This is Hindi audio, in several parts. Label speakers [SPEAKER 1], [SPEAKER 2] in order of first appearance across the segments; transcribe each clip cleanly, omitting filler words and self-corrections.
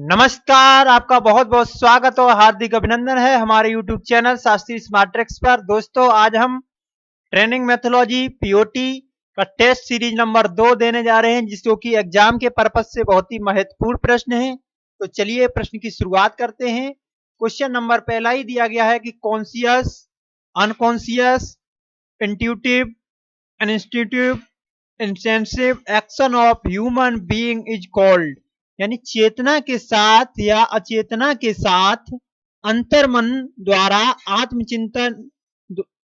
[SPEAKER 1] नमस्कार, आपका बहुत बहुत स्वागत और हार्दिक अभिनंदन है हमारे YouTube channel Shastri smart tricks पर। दोस्तों, आज हम ट्रेनिंग मेथोलॉजी पीओटी का टेस्ट सीरीज नंबर 2 देने जा रहे हैं, जिसको कि एग्जाम के पर्पज से बहुत ही महत्वपूर्ण प्रश्न है। तो चलिए प्रश्न की शुरुआत करते हैं। क्वेश्चन नंबर पहला ही दिया गया है कि conscious, unconscious, intuitive, instinctive, intensive action of human being is called, यानी चेतना के साथ या अचेतना के साथ अंतर्मन द्वारा आत्मचिंतन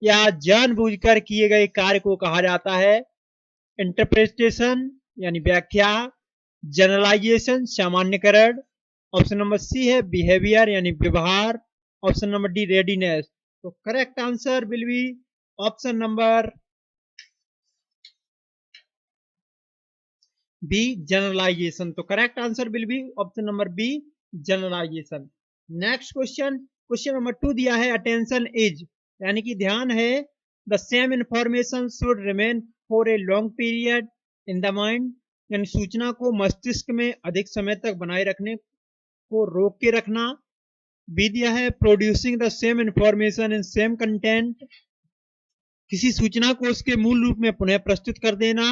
[SPEAKER 1] या जानबूझकर किए गए कार्य को कहा जाता है इंटरप्रिटेशन यानी व्याख्या, जनरलाइजेशन सामान्यकरण। ऑप्शन नंबर सी है बिहेवियर यानी व्यवहार। Option number D readiness. तो correct answer will be option number B generalisation. तो correct answer will be option number B generalisation. Next question, question number 2 दिया है अटेंशन इज, यानी कि ध्यान है, the same information should remain for a long period in the mind, यानी सूचना को मस्तिष्क में अधिक समय तक बनाए रखने को रोक के रखना। बी दिया है producing the same information in same content, किसी सूचना को उसके मूल रूप में पुनः प्रस्तुत कर देना।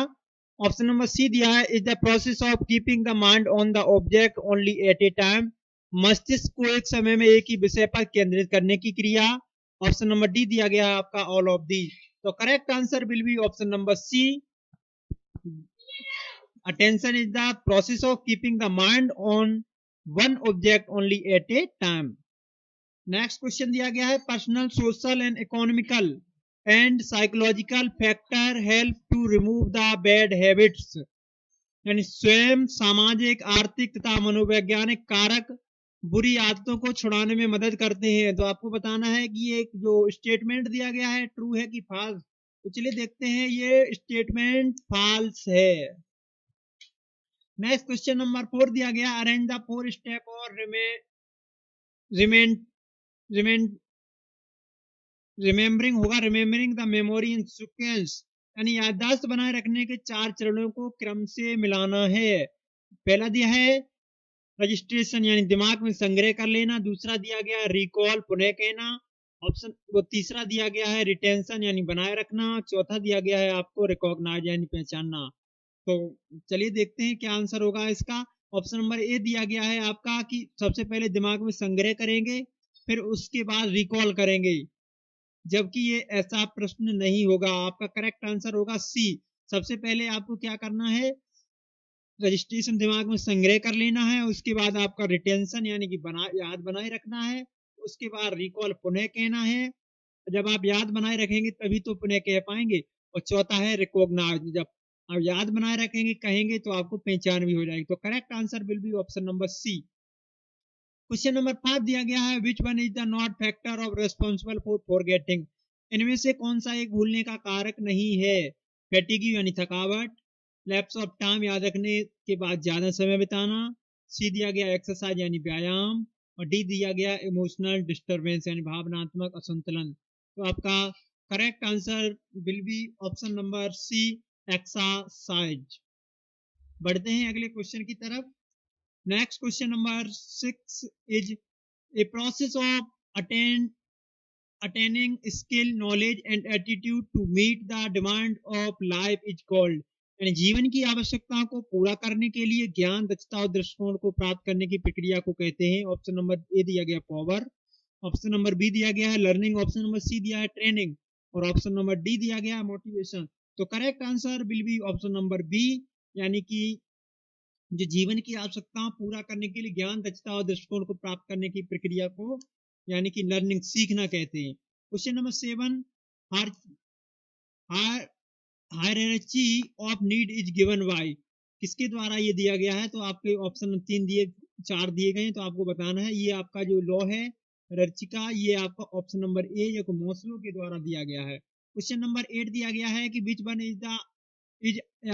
[SPEAKER 1] ऑप्शन नंबर सी दिया है is the process of keeping the mind on the object only at a time, मस्तिष्क को एक समय में एक ही विषय पर केंद्रित करने की क्रिया। ऑप्शन नंबर डी दिया गया है आपका ऑल ऑफ दी। तो correct answer will be option number C, attention is the process of keeping the mind on one object only at a time. Next question दिया गया है personal, social and economical and psychological factor help to remove the bad habits, यानी स्वयं, सामाजिक, आर्थिक तथा मनोवैज्ञानिक कारक बुरी आदतों को छुड़ाने में मदद करते हैं। तो आपको बताना है कि ये जो स्टेटमेंट दिया गया है ट्रू है कि फॉल्स। तो चलिए देखते हैं, ये स्टेटमेंट फॉल्स है। नेक्स्ट क्वेश्चन नंबर 4 दिया गया अरेंज द 4 स्टेप और रिमेम्बरिंग होगा, remembering the memory in sequence, यानी याददाश्त बनाए रखने के 4 चरणों को क्रम से मिलाना है। पहला दिया है रजिस्ट्रेशन, यानी दिमाग में संग्रह कर लेना। दूसरा दिया गया रिकॉल, पुनः कहना। ऑप्शन वो तीसरा दिया गया है रिटेंशन, यानी बनाए रखना। चौथा दिया गया है आपको रिकॉग्नाइज, यानी पहचानना। तो चलिए देखते हैं क्या आंसर होगा इसका। ऑप्शन नंबर ए दिया गया है आपका कि सबसे पहले दिमाग में संग्रह करेंगे, फिर उसके बाद रिकॉल करेंगे, जबकि ये ऐसा प्रश्न नहीं होगा। आपका करेक्ट आंसर होगा सी, सबसे पहले आपको क्या करना है, रजिस्ट्रेशन दिमाग में संग्रह कर लेना है, उसके बाद आपका रिटेंशन यानी कि याद बनाए रखना है, उसके बाद रिकॉल पुनः कहना है। जब आप याद बनाए रखेंगे तभी तो पुनः कह पाएंगे। और चौथा है रिकॉग्नाइज, जब आप याद बनाए रखेंगे कहेंगे तो आपको पहचान भी हो जाएगी। तो correct answer will be option number C. Question number 5 दिया गया है which one is the not factor of responsible for forgetting, इनमें से कौन सा एक भूलने का कारक नहीं है। फैटिग यानी थकावट, लैप्स ऑफ टाइम याद रखने के बाद ज्यादा समय बिताना, सी दिया गया एक्सरसाइज यानी व्यायाम, और डी दिया गया इमोशनल डिस्टर्बेंस यानी भावनात्मक असंतुलन। तो आपका correct answer will be option number C exercise. बढ़ते हैं अगले क्वेश्चन की तरफ। Next question number 6 is a process of attaining skill, knowledge and attitude to meet the demand of life is called, यानी जीवन की आवश्यकताओं को पूरा करने के लिए ज्ञान, दक्षता और दृष्टिकोण को प्राप्त करने की प्रक्रिया को कहते हैं। ऑप्शन नंबर ए दिया गया पावर, ऑप्शन नंबर बी दिया गया है लर्निंग, ऑप्शन नंबर सी दिया है ट्रेनिंग, और ऑप्शन नंबर डी दिया गया है मोटिवेशन। तो correct answer will be option number B, यानी कि जो जीवन की आवश्यकताओं पूरा करने के लिए ज्ञान, दक्षता और दृष्टिकोण को प्राप्त करने की प्रक्रिया को यानी कि लर्निंग, सीखना कहते हैं। Question number 7 hierarchy of need is given by, किसके द्वारा ये दिया गया है। तो आपके ऑप्शन 4 दिए गए हैं, तो आपको बताना है ये आपका जो लॉ है हायरार्ची का, ये आपका ऑप्शन नंबर ए या मॉस्लो के द्वारा दिया गया है। क्वेश्चन नंबर 8 दिया गया है कि which one is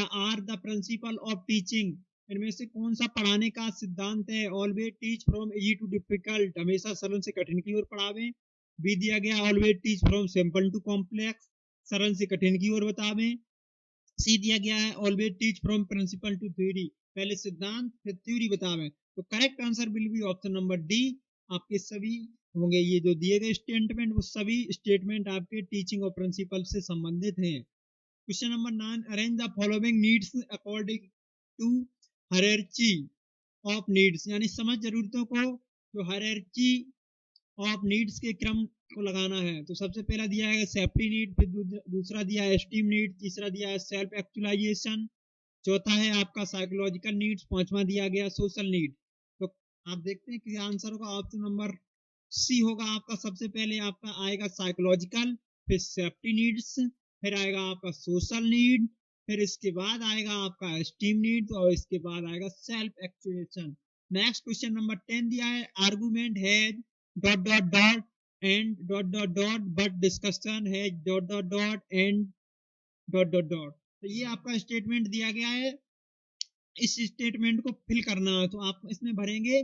[SPEAKER 1] are the principle of teaching, इनमें से कौन सा पढ़ाने का सिद्धांत है। Always teach from easy to difficult, हमेशा सरल से कठिन की ओर पढ़ावें। बी दिया गया always teach from simple to complex, सरल से कठिन की ओर बतावें। सी दिया गया है always teach from principle to theory, पहले सिद्धांत फिर थ्योरी बतावें। तो correct answer will be option number D. आपके सभी होंगे ये जो दिए गए स्टेटमेंट, वो सभी स्टेटमेंट आपके टीचिंग और प्रिंसिपल से संबंधित हैं। Question number 9, arrange the following needs according to hierarchy of needs, यानी समझ जरूरतों को जो हायरार्की ऑफ नीड्स के क्रम को लगाना है। तो सबसे पहला दिया है सेफ्टी नीड, फिर दूसरा दिया है एस्टीम नीड, तीसरा दिया है सेल्फ एक्चुअलाइजेशन, चौथा है आपका साइकोलॉजिकल नीड्स, पांचवा दिया गया सोशल नीड। तो आप देखते हैं कि आंसर होगा ऑप्शन नंबर सी होगा आपका। सबसे पहले आपका आएगा साइकोलॉजिकल, फिर सेफ्टी नीड्स, फिर आएगा आपका सोशल नीड, फिर इसके बाद आएगा आपका एस्टीम नीड, और इसके बाद आएगा self actuation. Next question number 10 दिया है आर्गुमेंट है dot dot dot and dot dot dot but discussion है dot dot dot and dot dot dot. तो ये आपका स्टेटमेंट दिया गया है, इस स्टेटमेंट को फिल करना है। तो आप इसमें भरेंगे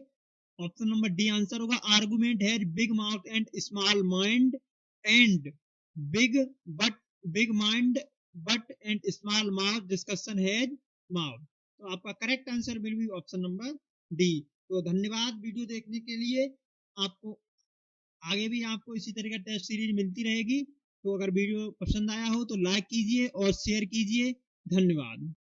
[SPEAKER 1] ऑप्शन नंबर डी आंसर होगा। आर्गुमेंट है big mouth and small mind and big but big mind but and small mouth discussion has mouth. तो आपका correct answer will be option number D. तो धन्यवाद वीडियो देखने के लिए। आपको आगे भी आपको इसी तरह का टेस्ट सीरीज मिलती रहेगी। तो अगर वीडियो पसंद आया हो तो लाइक कीजिए और शेयर कीजिए। धन्यवाद।